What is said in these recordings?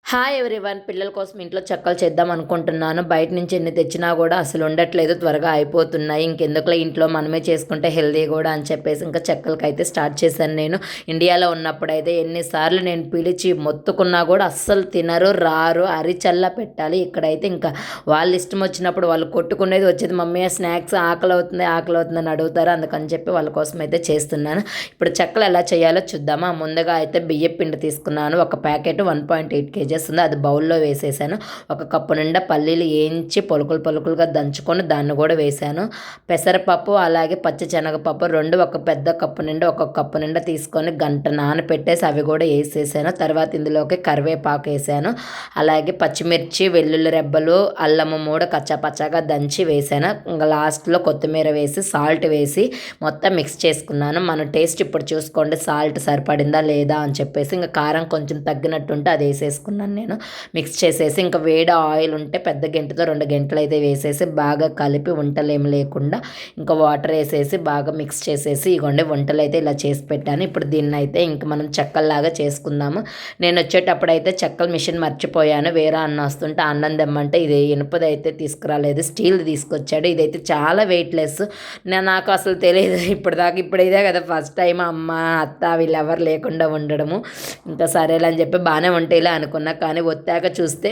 Hi everyone, పిల్లల కోసం ఇంట్లో చెక్కలు చేద్దాం అనుకుంటున్నాను. బయట నుంచి ఎన్ని తెచ్చినా కూడా అసలు ఉండట్లేదు, త్వరగా అయిపోతున్నాయి. ఇంకెందుకులో ఇంట్లో మనమే చేసుకుంటే హెల్దీ కూడా అని చెప్పేసి ఇంకా చెక్కలకైతే స్టార్ట్ చేశాను. నేను ఇండియాలో ఉన్నప్పుడైతే ఎన్నిసార్లు నేను పిలిచి మొత్తుకున్నా కూడా అస్సలు తినరు, రారు, అరిచల్లా పెట్టాలి. ఇక్కడైతే ఇంకా వాళ్ళ ఇష్టం వచ్చినప్పుడు వాళ్ళు కొట్టుకునేది వచ్చేది, మమ్మీ స్నాక్స్ ఆకలి అవుతుంది ఆకలి అవుతుంది అని అడుగుతారు. అందుకని చెప్పి వాళ్ళ కోసం అయితే చేస్తున్నాను. ఇప్పుడు చెక్కలు ఎలా చేయాలో చూద్దామా. ముందుగా అయితే బియ్యం పిండి తీసుకున్నాను. ఒక ప్యాకెట్ 1.8 kg ఉంది, అది బౌల్లో వేసేసాను. ఒక కప్పు నిండా పల్లీలు వేయించి పలుకులుగా దంచుకొని దాన్ని కూడా వేసాను. పెసరపప్పు అలాగే పచ్చి శనగపప్పు రెండు ఒక పెద్ద కప్పు నిండా ఒక కప్పు నిండా తీసుకొని గంట నానపెట్టేసి అవి కూడా వేసేసాను. తర్వాత ఇందులోకి కరివేపాకు వేసాను. అలాగే పచ్చిమిర్చి, వెల్లుల్లి రెబ్బలు, అల్లము మూడు కచ్చాపచ్చాగా దంచి వేసాను. ఇంకా లాస్ట్లో కొత్తిమీర వేసి సాల్ట్ వేసి మొత్తం మిక్స్ చేసుకున్నాను. మన టేస్ట్ ఇప్పుడు చూసుకోండి, సాల్ట్ సరిపడిందా లేదా అని చెప్పేసి. ఇంకా కారం కొంచెం తగ్గినట్టుంటే అది వేసేసుకున్నాను. నేను మిక్స్ చేసేసి ఇంకా వేడి ఆయిల్ ఉంటే పెద్ద గంటతో 2 గంటలు అయితే వేసేసి బాగా కలిపి వంటలేమి లేకుండా ఇంకా వాటర్ వేసేసి బాగా మిక్స్ చేసేసి ఇగోండి వంటలు అయితే ఇలా చేసి పెట్టాను. ఇప్పుడు దీన్ని అయితే ఇంక మనం చెక్కల్లాగా చేసుకుందాము. నేను వచ్చేటప్పుడు అయితే చెక్కల మిషన్ మర్చిపోయాను. వేరే అన్న వస్తుంటే అన్నం తెమ్మంటే ఇది ఇనుపది అయితే తీసుకురాలేదు, స్టీల్ది తీసుకొచ్చాడు. ఇదైతే చాలా వెయిట్లెస్. నాకు అసలు తెలియదు ఇప్పుడైతే కదా ఫస్ట్ టైం అమ్మ అత్త వీళ్ళు ఎవరు లేకుండా ఉండడము. ఇంకా సరేలే అని చెప్పి బాగానే ఉంటాయిలే అనుకున్నా. కానీ వచ్చాక చూస్తే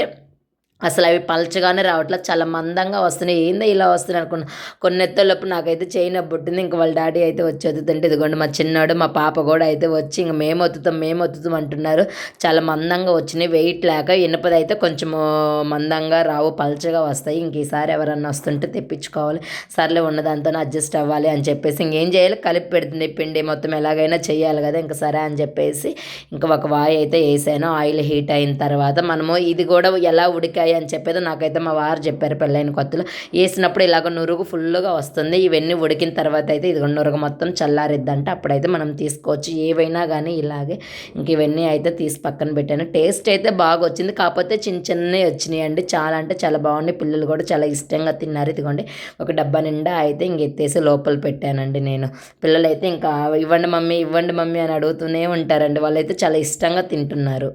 అసలు అవి పలచగానే రావట్లేదు, చాలా మందంగా వస్తున్నాయి. ఏందో ఇలా వస్తున్నాయి అనుకున్నా. కొన్ని ఎత్తేలోపు నాకైతే చేయి నొప్పి పుట్టింది. ఇంక వాళ్ళ డాడీ అయితే వచ్చి వద్దుతుంటే ఇదిగోండి మా చిన్నాడు మా పాప కూడా అయితే వచ్చి ఇంక మేము వత్తుతాం అంటున్నారు. చాలా మందంగా వచ్చినాయి, వెయిట్ లేక. ఇనుపది అయితే కొంచెము మందంగా రావు, పలచగా వస్తాయి. ఇంక ఈసారి ఎవరన్నా వస్తుంటే తెప్పించుకోవాలి. సర్లే ఉన్నదాంతో అడ్జస్ట్ అవ్వాలి అని చెప్పేసి ఇంకేం చేయాలి, కలిపి పెడుతుంది పిండి మొత్తం ఎలాగైనా చేయాలి కదా. ఇంక సరే అని చెప్పేసి ఇంకా ఒక వాయి అయితే వేసాను. ఆయిల్ హీట్ అయిన తర్వాత మనము ఇది కూడా ఎలా ఉడికాయి అని చెప్పేది నాకైతే మా వారు చెప్పారు. పెళ్ళైన కొత్తలో వేసినప్పుడు ఇలాగ నురుగు ఫుల్గా వస్తుంది. ఇవన్నీ ఉడికిన తర్వాత అయితే ఇది నురుగు మొత్తం చల్లారిద్దంటే అప్పుడైతే మనం తీసుకోవచ్చు ఏవైనా కానీ. ఇలాగే ఇంక ఇవన్నీ అయితే తీసి పక్కన పెట్టాను. టేస్ట్ అయితే బాగా వచ్చింది, కాకపోతే చిన్నవి వచ్చినాయి అండి. చాలా అంటే చాలా బాగున్నాయి. పిల్లలు కూడా చాలా ఇష్టంగా తిన్నారు. ఇదిగోండి ఒక డబ్బా నిండా అయితే ఇంక ఎత్తేసి లోపల పెట్టానండి నేను. పిల్లలైతే ఇంకా ఇవ్వండి మమ్మీ అని అడుగుతూనే ఉంటారండి. వాళ్ళైతే చాలా ఇష్టంగా తింటున్నారు.